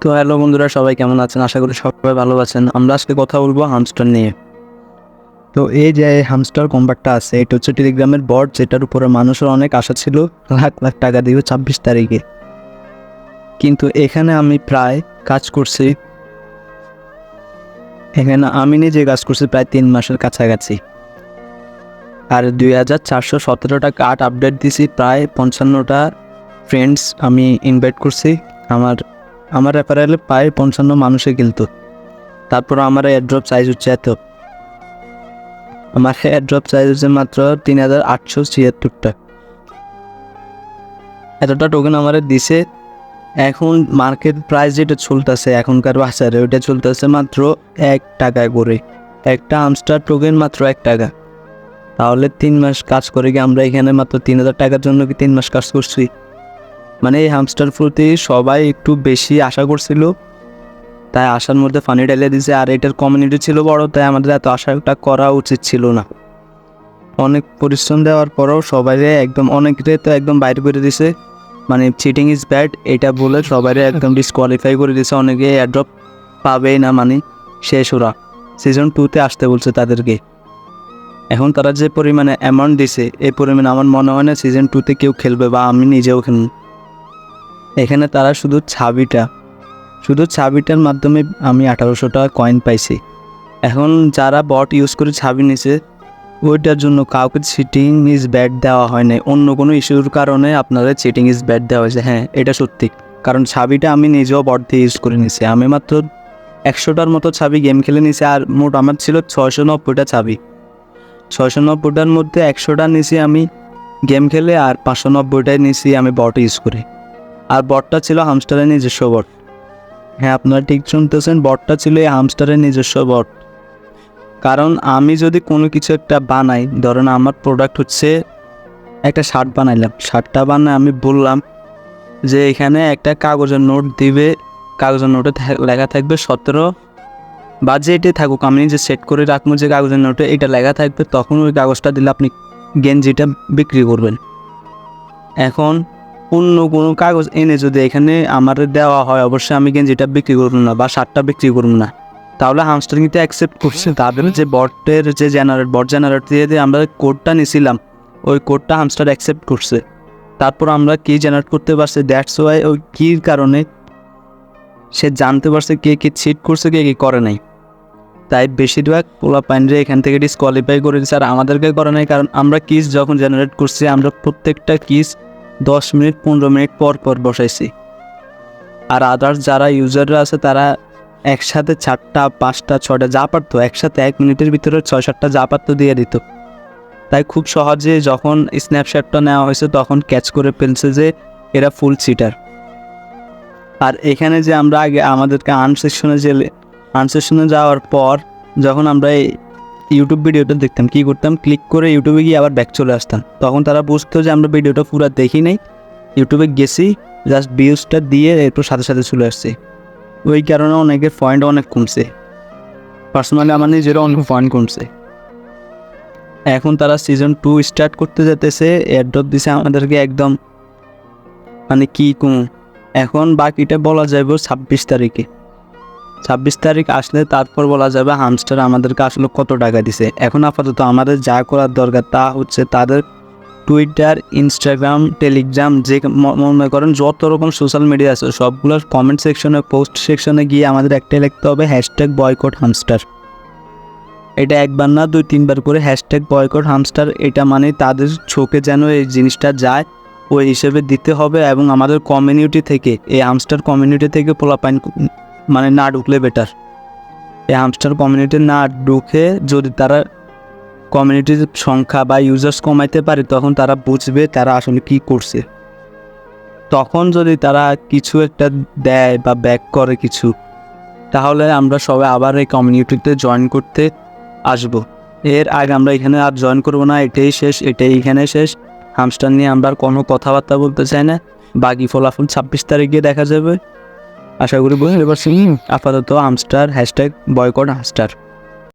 তো হ্যালো বন্ধুরা, সবাই কেমন আছেন? আশা করি সবাই ভালো আছেন। আমরা আজকে কথা বলবো হামস্টার নিয়ে। তো এই যে হামস্টার কম্বাটটা আছে, এটা হচ্ছে টেলিগ্রামের বট, যেটার উপরে মানুষের অনেক আশা ছিল লাখ লাখ টাকা দিয়ে 26 তারিখে। কিন্তু এখানে আমি প্রায় কাজ করছি, এখানে আমি নিজে কাজ করছি প্রায় 3 মাসের কাছাকাছি। আর 2417টা কার্ড আপডেট দিছি, প্রায় 55টা ফ্রেন্ডস আমি ইনভাইট করছি। আমার রেফারেলে প্রায় 55 মানুষে কিন্তু। তারপর আমার এয়ারড্রপ সাইজ হচ্ছে আমার এয়ারড্রপ সাইজ হচ্ছে মাত্র 3876টা। এতটা টোকেন আমার দিছে। এখন মার্কেট প্রাইস যেটা চলতেছে এখনকার বাজারে, ওইটা চলতেছে মাত্র 1 টাকায় করে। একটা হামস্টার টোকেন মাত্র 1 টাকা। তাহলে 3 মাস কাজ করে কি আমরা এখানে মাত্র 3000 টাকার জন্য কি 3 মাস কাজ করছি? মানে এই হামস্টার প্রতি সবাই একটু বেশি আশা করছিল, তাই আশার মধ্যে ফানি ঢেলে দিছে। আর এটার কমিউনিটি ছিল বড়, তাই আমাদের এত আশাটা করা উচিত ছিল না। অনেক পরিশ্রম দেওয়ার পরেও সবাই একদম অনেকটাই তো একদম বাইরে করে দিছে। মানে চিটিং ইজ ব্যাড এটা বলে সবাই একদম ডিসকোয়ালিফাই করে দিছে। অনেকে এয়ারড্রপ পাবেই না, মানে শেষ। ওরা সিজন 2-তে আসতে বলছে তাদেরকে। এখন তারা যে পরিমাণে অ্যামাউন্ট দিছে, এই পরিমাণে আমার মনে হয় না সিজন 2-তে কেউ খেলবে, বা আমি নিজেও খেলব। এখানে তারা শুধু ছাবিটার মাধ্যমে আমি 1800 টাকা কয়েন পাইছি। এখন যারা বট ইউজ করে ছাবি নিছে, ওইটার জন্য কাউকে চিটিং ইজ ব্যাড দেওয়া হয় নাই। অন্য কোনো ইস্যুর কারণে আপনারা চিটিং ইজ ব্যাড দেওয়া হয়েছে। হ্যাঁ, এটা সত্যি, কারণ ছাবিটা আমি নিজেও বট দিয়ে ইউজ করে নিছি। আমি মাত্র 100টার মতো ছাবি গেম খেলে নিছি। আর মোট আমার ছিল 690টা ছাবি। 690টার মধ্যে 100টা নিছি আমি গেম খেলে, আর 590টাই নিছি আমি বট ইউজ করে। আর বটটা ছিল হামস্টারের নিজস্ব বট। হ্যাঁ, আপনারা ঠিক শুনতেছেন, বটটা ছিল এই হামস্টারের নিজস্ব বট। কারণ আমি যদি কোনো কিছু একটা বানাই, ধরেন আমার প্রোডাক্ট হচ্ছে একটা শার্ট বানাইলাম, শার্টটা বানায় আমি বললাম যে এখানে একটা কাগজের নোট দিবে, কাগজের নোটে লেখা থাকবে 17, বা যেটাই থাকুক, আমি যে সেট করে রাখবো যে কাগজের নোটে এটা লেখা থাকবে। তখন ওই কাগজটা দিলে আপনি গেঞ্জিটা বিক্রি করবেন। এখন অন্য কোনো কাগজ এনে যদি এখানে আমার দেওয়া হয়, অবশ্যই আমি গেঞ্জিটা বিক্রি করবো না বা শার্টটা বিক্রি করবো না। তাহলে হামস্টার কিন্তু অ্যাকসেপ্ট করছে। তাদের যে বটের যে বট জেনারেট দিয়ে আমরা কোডটা নিয়েছিলাম, ওই কোডটা হামস্টার অ্যাকসেপ্ট করছে। তারপর আমরা কি জেনারেট করতে পারছি, দ্যাটস ওয়াই ওই কীর কারণে সে জানতে পারছে কে কে চিট করছে, কে কে করে নাই। তাই বেশিরভাগ পোলাপাইনরে এখান থেকে ডিসকোয়ালিফাই করে দিচ্ছে। আর আমাদেরকে করে নাই, কারণ আমরা কিস যখন জেনারেট করছি, আমরা প্রত্যেকটা কিস 10 মিনিট 15 মিনিট পর পর বসাইছি। আর আদার্স যারা ইউজাররা আছে, তারা একসাথে 4টা 5টা 6টা যা পারতো, একসাথে 1 মিনিটের ভিতরে 6-7টা যা পারতো দিয়ে দিত। তাই খুব সহজে যখন স্ন্যাপশটটা নেওয়া হয়েছে, তখন ক্যাচ করে ফেলছে যে এরা ফুল চিটার। আর এখানে যে আমরা আগে আমাদেরকে আনসেকশনে যাওয়ার পর যখন আমরা এই ইউটিউব ভিডিওটা দেখতাম, কী করতাম, ক্লিক করে ইউটিউবে গিয়ে আবার ব্যাক চলে আসতাম। তখন তারা বুঝতো যে আমরা ভিডিওটা পুরো দেখি নাই, ইউটিউবে গেছি, জাস্ট ভিউজটা দিয়ে এরপর সাথে সাথে চলে আসছি। ওই কারণে অনেকের পয়েন্ট অনেক কমছে। পার্সোনালি আমার নিজেরও অনেক পয়েন্ট কমছে। এখন তারা সিজন 2 স্টার্ট করতে যেতেছে, এয়ারড্রপ দিছে আমাদেরকে একদম, মানে কী কম। এখন বাকিটা বলা যাবে 26 তারিখে। 26 তারিখ আসলে তারপর বলা যাবে হামস্টার আমাদেরকে আসলে কত টাকা দিছে। এখন আপাতত আমাদের যা করার দরকার তা হচ্ছে তাদের টুইটার, ইনস্টাগ্রাম, টেলিগ্রাম, যে মনে করেন যত রকম সোশ্যাল মিডিয়া আছে সবগুলোর কমেন্ট সেকশনে, পোস্ট সেকশনে গিয়ে আমাদের একটাই লিখতে হবে #বয়কট হামস্টার। এটা একবার না 2-3বার করে #বয়কট হামস্টার। এটা মানে তাদের চোখে যেন এই জিনিসটা যায়, ওই হিসেবে দিতে হবে। এবং আমাদের কমিউনিটি থেকে, এই হামস্টার কমিউনিটি থেকে পোলাপাইন মানে না ঢুকলে বেটার। এই হামস্টার কমিউনিটি না ঢুকে যদি তারা কমিউনিটির সংখ্যা বা ইউজার্স কমাইতে পারে, তখন তারা বুঝবে তারা আসলে কী করছে। তখন যদি তারা কিছু একটা দেয় বা ব্যাক করে কিছু, তাহলে আমরা সবাই আবার এই কমিউনিটিতে জয়েন করতে আসব। এর আগে আমরা এখানে আর জয়েন করব না, এটাই শেষ, এটাই এখানে শেষ। হামস্টার নিয়ে আমরা কোনো কথাবার্তা বলতে চাই না। বাকি ফলাফল 26 তারিখে দেখা যাবে। আশা করি বুঝতে পারছি। আপাতত হামস্টার #বয়কট হামস্টার।